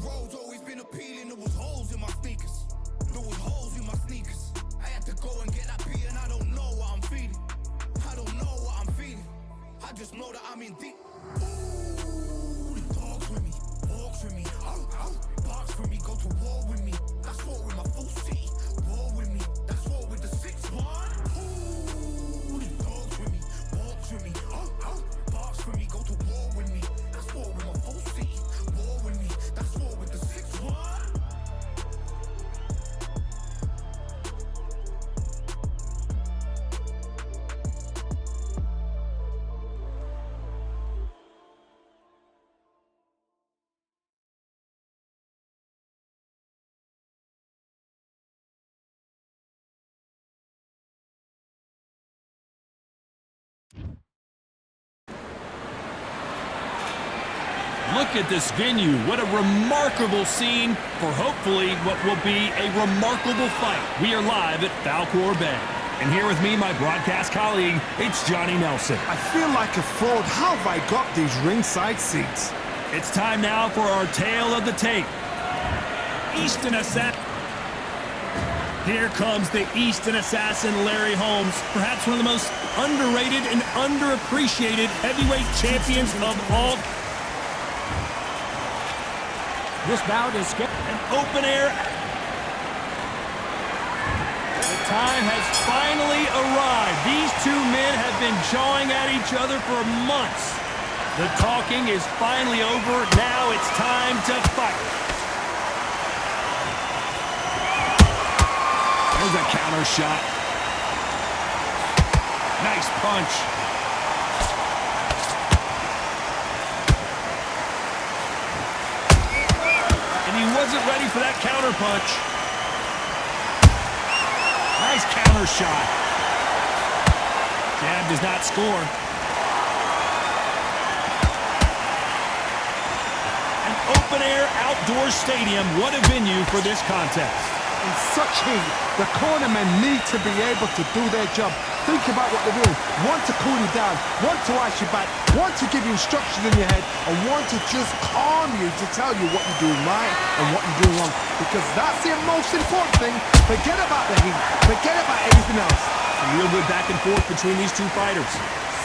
road's always been appealing. There was holes in my sneakers. There was holes in my sneakers. I had to go and get that beat, and I don't know what I'm feeling. I don't know what I'm feeling. I just know that I'm in deep. Ooh, the dogs with me, walks with me, barks with me, go to war with me. That's war with my full city. War with me, that's war with the 6-1. Ooh, the dogs with me, walks with me, barks with me, go to war with me. That's war with my full city. War with me, that's war with the 6-1. Look at this venue. What a remarkable scene for hopefully what will be a remarkable fight. We are live at Falkor Bay. And here with me, my broadcast colleague, it's Johnny Nelson. I feel like a fraud. How have I got these ringside seats? It's time now for our tale of the tape. Easton Assassin. Here comes the Easton Assassin, Larry Holmes. Perhaps one of the most underrated and underappreciated heavyweight champions of all. This bout is an open air. The time has finally arrived. These two men have been jawing at each other for months. The talking is finally over. Now it's time to fight. There's a counter shot. Nice punch. He wasn't ready for that counter punch. Nice counter shot. Jab does not score. An open-air outdoor stadium. What a venue for this contest. In such heat, the cornermen need to be able to do their job. Think about what they're doing. One to cool you down, one to ice you back, one to give you instructions in your head, and one to just calm you to tell you what you're doing right and what you're doing wrong. Because that's the most important thing. Forget about the heat. Forget about everything else. A real good back and forth between these two fighters.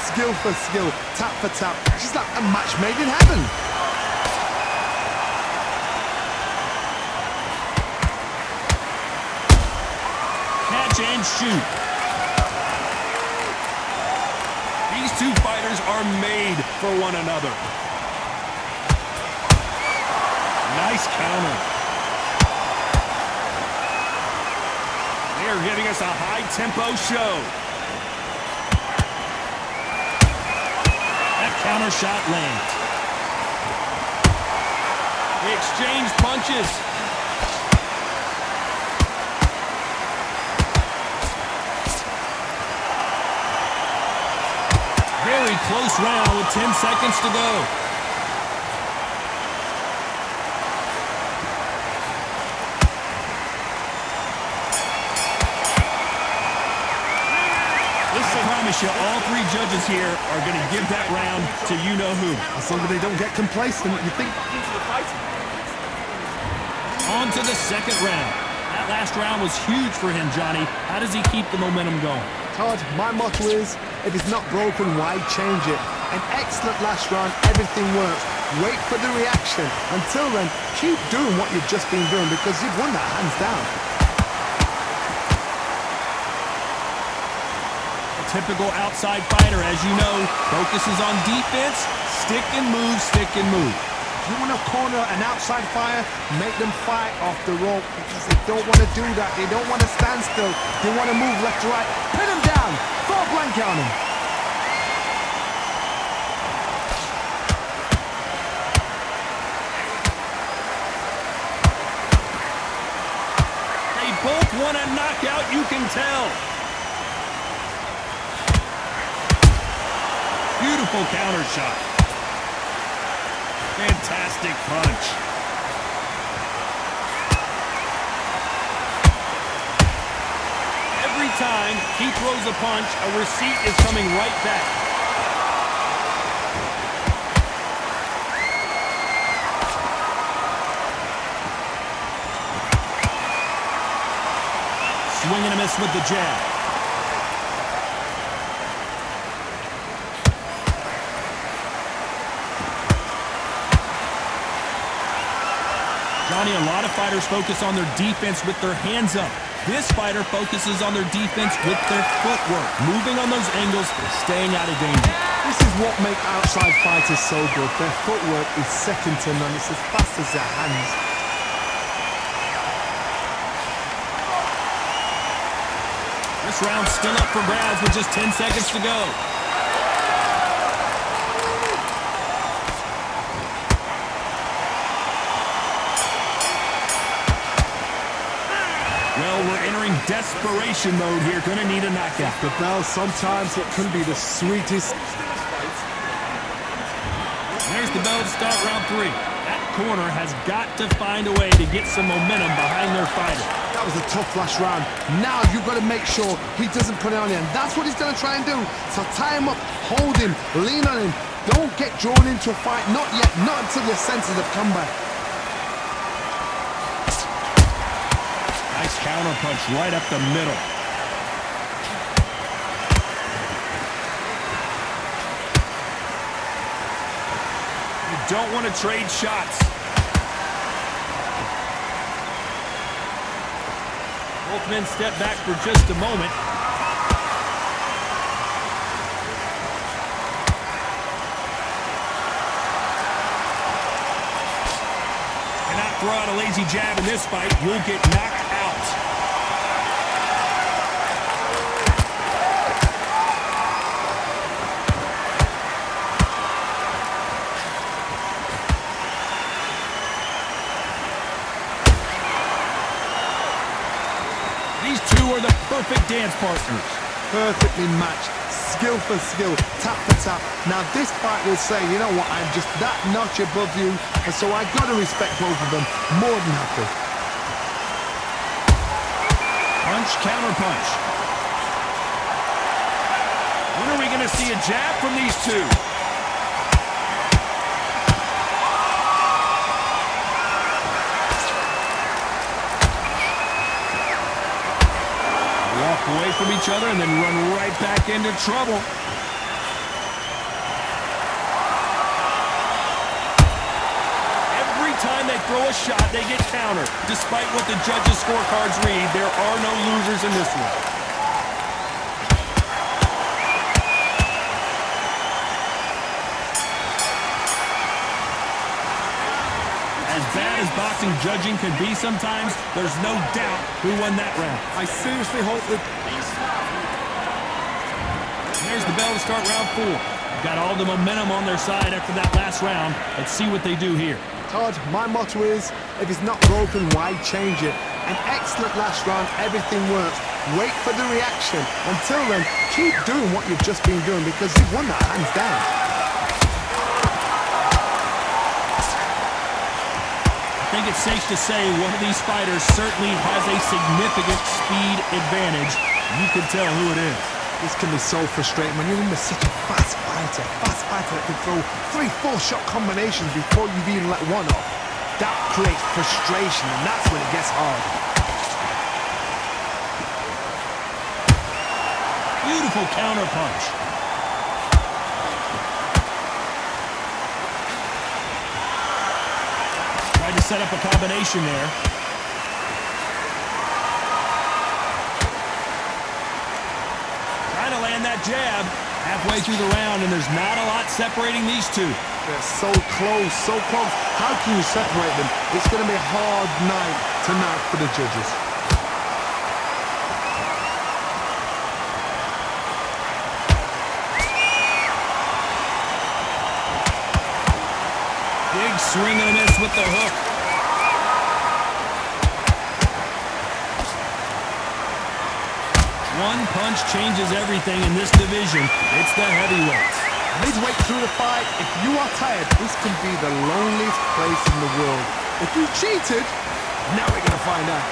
Skill for skill, tap for tap. Just like a match made in heaven. Catch and shoot. These two fighters are made for one another. Nice counter. They are giving us a high-tempo show. That counter shot lands. They exchange punches. Very close round with 10 seconds to go. I promise you, all three judges here are going to give that round to you-know-who. As long as they don't get complacent, you think... On to the second round. That last round was huge for him, Johnny. How does he keep the momentum going? Todd, my motto is, if it's not broken, why change it? An excellent last round, everything works. Wait for the reaction. Until then, keep doing what you've just been doing because you've won that hands down. A typical outside fighter, as you know, focuses on defense, stick and move, stick and move. If you want to corner an outside fighter, make them fight off the rope because they don't want to do that. They don't want to stand still. They want to move left to right. Pin them down. Throw a blanket on them. They both want a knockout, you can tell. Beautiful counter shot. Fantastic punch. Every time he throws a punch, a receipt is coming right back. Swing and a miss with the jab. Johnny, a lot of fighters focus on their defense with their hands up. This fighter focuses on their defense with their footwork, moving on those angles, staying out of danger. This is what makes outside fighters so good. Their footwork is second to none. It's as fast as their hands. This round's still up for grabs with just 10 seconds to go. Well, we're entering desperation mode here. Gonna need a knockout. The bell, sometimes it can be the sweetest. There's the bell to start round 3. That corner has got to find a way to get some momentum behind their fighter. That was a tough last round. Now you've got to make sure he doesn't put it on you. And that's what he's going to try and do. So tie him up, hold him, lean on him. Don't get drawn into a fight. Not yet. Not until your senses have come back. Nice counter punch right up the middle. You don't want to trade shots. Both men step back for just a moment. Cannot throw out a lazy jab in this fight. You'll get knocked out. These two are the perfect dance partners. Perfectly matched, skill for skill, tap for tap. Now this fight will say, you know what, I'm just that notch above you, and so I got to respect both of them more than happy. Punch, counter punch. When are we going to see a jab from these two? Walk away from each other and then run right back into trouble. Every time they throw a shot, they get countered. Despite what the judges' scorecards read, there are no losers in this one. As bad as boxing judging can be sometimes, there's no doubt who won that round. I seriously hope that... There's the bell to start round 4. Got all the momentum on their side after that last round. Let's see what they do here. Todd, my motto is, if it's not broken, why change it? An excellent last round, everything works. Wait for the reaction. Until then, keep doing what you've just been doing because you've won that hands down. I think it's safe to say one of these fighters certainly has a significant speed advantage. You can tell who it is. This can be so frustrating when you're in such a fast fighter that can throw 3-4 shot combinations before you've even let one off. That creates frustration, and that's when it gets hard. Beautiful counter punch. Tried to set up a combination there. Trying to land that jab halfway through the round, and there's not a lot separating these two. They're so close, so close. How can you separate them? It's going to be a hard night tonight for the judges. Big swing and a miss with the hook. One punch changes everything in this division. It's the heavyweights. Midway through the fight, if you are tired, this can be the loneliest place in the world. If you cheated, now we're going to find out.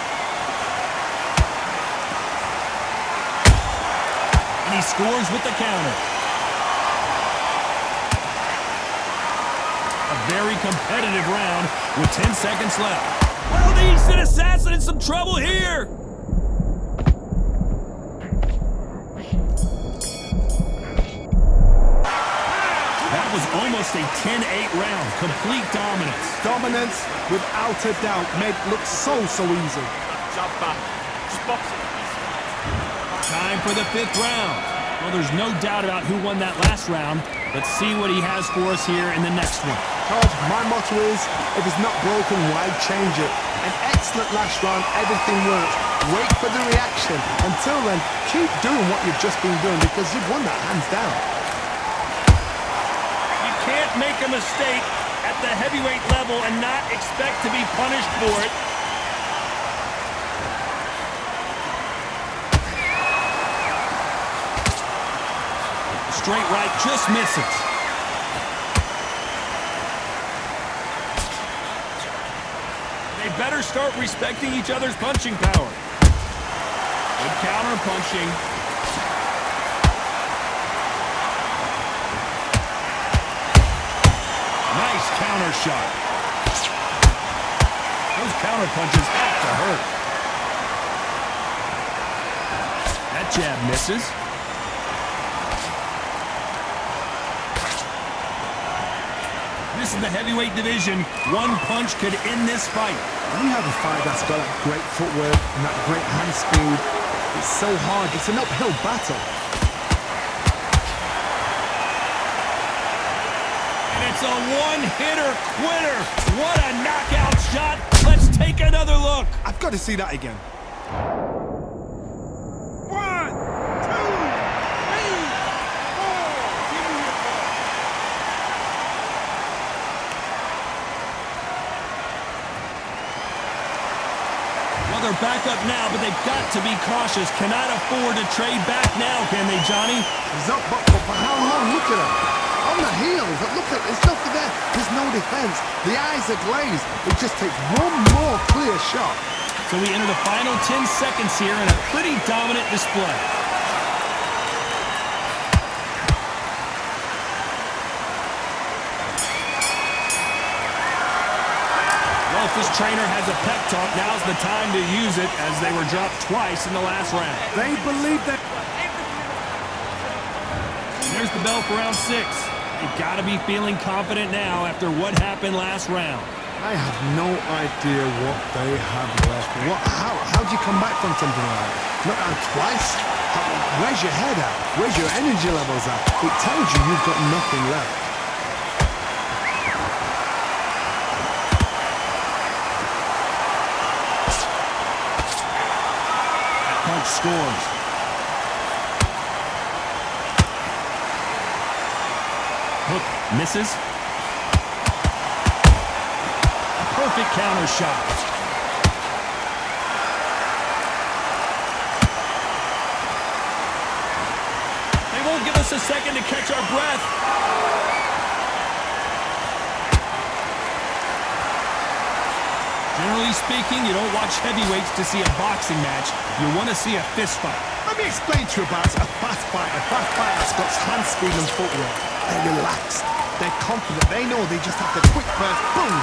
And he scores with the counter. A very competitive round with 10 seconds left. Well, the Instant Assassin in some trouble here. almost a 10-8 round. Complete dominance. Dominance, without a doubt, made it look so easy. Time for the 5th round. Well, there's no doubt about who won that last round. Let's see what he has for us here in the next one. Todd, my motto is, if it's not broken, why change it? An excellent last round, everything worked. Wait for the reaction. Until then, keep doing what you've just been doing because you've won that hands down. You can't make a mistake at the heavyweight level and not expect to be punished for it. Straight right just misses. They better start respecting each other's punching power. Good counter punching. Nice counter shot. Those counter punches have to hurt. That jab misses. This is the heavyweight division. One punch could end this fight. When you have a fight that's got that great footwork and that great hand speed, it's so hard. It's an uphill battle. And it's a one-hitter quitter. What a knockout shot. Let's take another look. I've got to see that again. They're back up now, but they've got to be cautious. Cannot afford to trade back now, can they, Johnny? He's up, but for how long? Look at him. On the heels. Look at, there's nothing there. There's no defense. The eyes are glazed. It just takes one more clear shot. So we enter the final 10 seconds here in a pretty dominant display. Well, if this trainer has a pep talk, now's the time to use it as they were dropped twice in the last round. They believe that. There's the bell for round 6. They've got to be feeling confident now after what happened last round. I have no idea what they have left. How do you come back from something like that? Knock out twice? Where's your head at? Where's your energy levels at? It tells you you've got nothing left. Scores. Hook misses. A perfect counter shot. They won't give us a second to catch our breath. Generally speaking, you don't watch heavyweights to see a boxing match. You want to see a fist fight. Let me explain to you about a fast fight. A fast fight that's got hand speed and footwork. They're relaxed. They're confident. They know they just have to quick burst. Boom!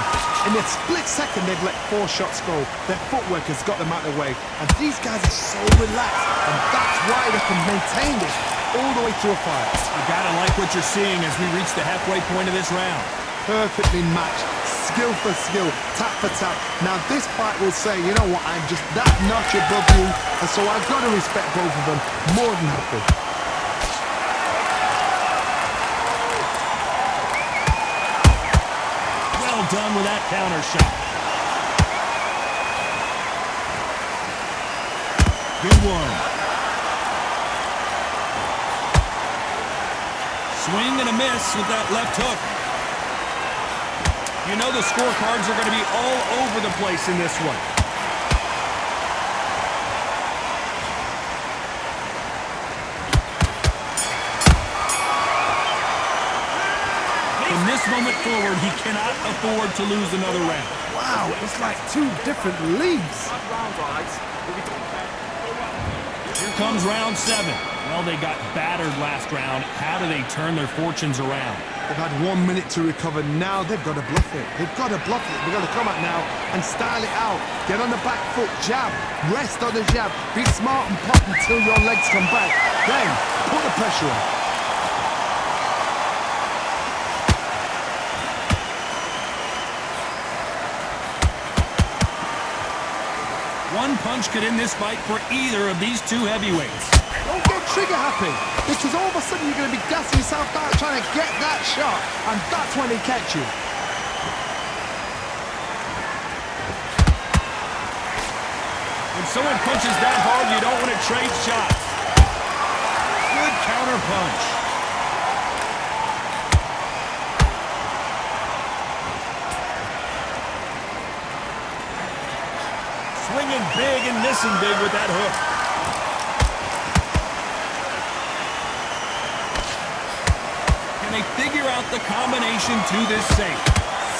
In a split second, they've let 4 shots go. Their footwork has got them out of the way. And these guys are so relaxed. And that's why they can maintain this all the way through a fight. You gotta like what you're seeing as we reach the halfway point of this round. Perfectly matched. Skill for skill, tap for tap. Now this fight will say, you know what, I'm just that notch above you, and so I've got to respect both of them more than happy. Well done with that counter shot. Good one. Swing and a miss with that left hook. You know the scorecards are going to be all over the place in this one. From this moment forward, he cannot afford to lose another round. Wow, it's like 2 different leagues. Here comes round 7. Well, they got battered last round. How do they turn their fortunes around? They've had 1 minute to recover. Now they've got to bluff it. They've got to bluff it. They've got to come out now and style it out. Get on the back foot, jab. Rest on the jab. Be smart and pop until your legs come back. Then, put the pressure on. One punch could end this fight for either of these two heavyweights. Don't get trigger happy, because all of a sudden you're going to be gassing yourself out trying to get that shot, and that's when they catch you. When someone punches that hard, you don't want to trade shots. Good counter punch. Swinging big and missing big with that hook. Can they figure out the combination to this safe?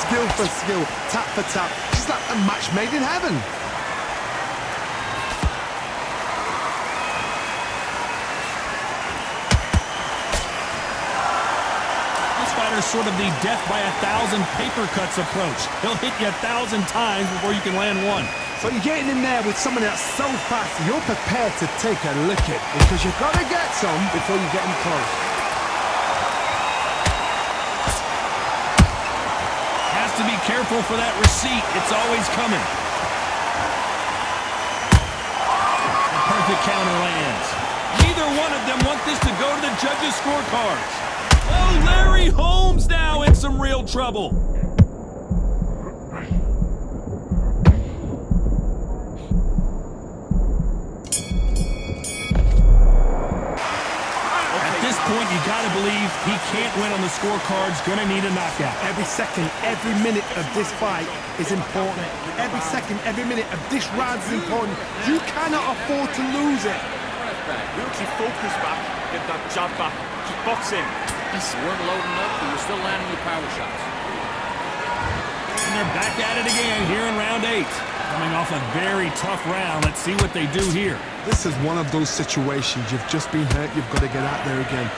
Skill for skill, tap for tap, just like a match made in heaven. This fighter's sort of the death by 1,000 paper cuts approach. He'll hit you 1,000 times before you can land one. So you're getting in there with someone that's so fast, you're prepared to take a licking, because you've got to get some before you get them close. Has to be careful for that receipt. It's always coming. The perfect counter lands. Neither one of them want this to go to the judges' scorecards. Oh, Larry Holmes now in some real trouble. Point, you got to believe he can't win on the scorecards, gonna need a knockout. Every second, every minute of this fight is important. Every second, every minute of this round is important. You cannot afford to lose it. Keep your focus back, get that jab back, keep boxing. You weren't loading up, but you're still landing your power shots. And they're back at it again here in round 8. Coming off a very tough round. Let's see what they do here. This is one of those situations. You've just been hurt. You've got to get out there again.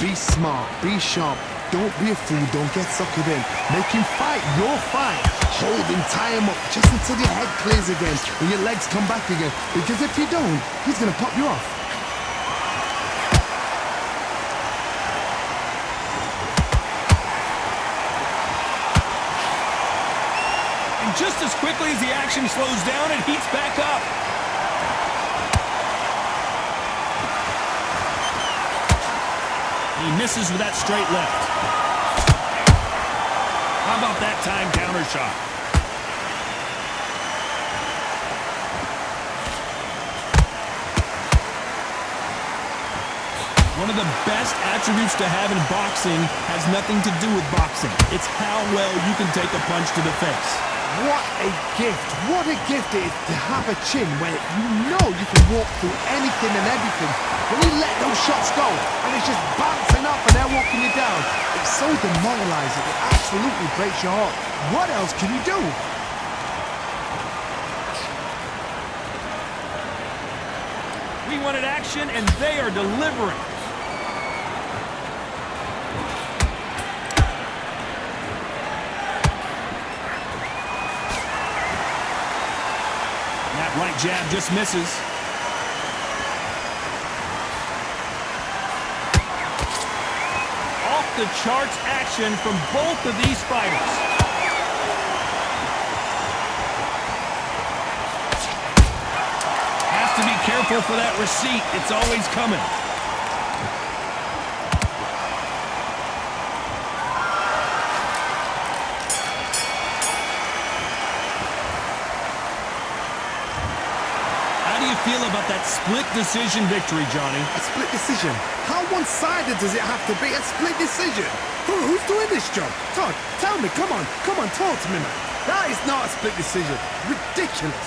Be smart. Be sharp. Don't be a fool. Don't get suckered in. Make him fight your fight. Hold him, tie him up just until your head clears again and your legs come back again. Because if you don't, he's going to pop you off. Just as quickly as the action slows down, it heats back up. He misses with that straight left. How about that time counter shot? One of the best attributes to have in boxing has nothing to do with boxing. It's how well you can take a punch to the face. What a gift. What a gift it is to have a chin where you know you can walk through anything and everything. When you let those shots go and it's just bouncing up and they're walking you down, it's so demoralizing. It absolutely breaks your heart. What else can you do? We wanted action and they are delivering. Right jab just misses. Off the charts action from both of these fighters. Has to be careful for that receipt. It's always coming. Feel about that split decision victory, Johnny? A split decision? How one-sided does it have to be? A split decision? Who's doing this job? Todd, tell me, come on, talk to me, man. That is not a split decision. Ridiculous.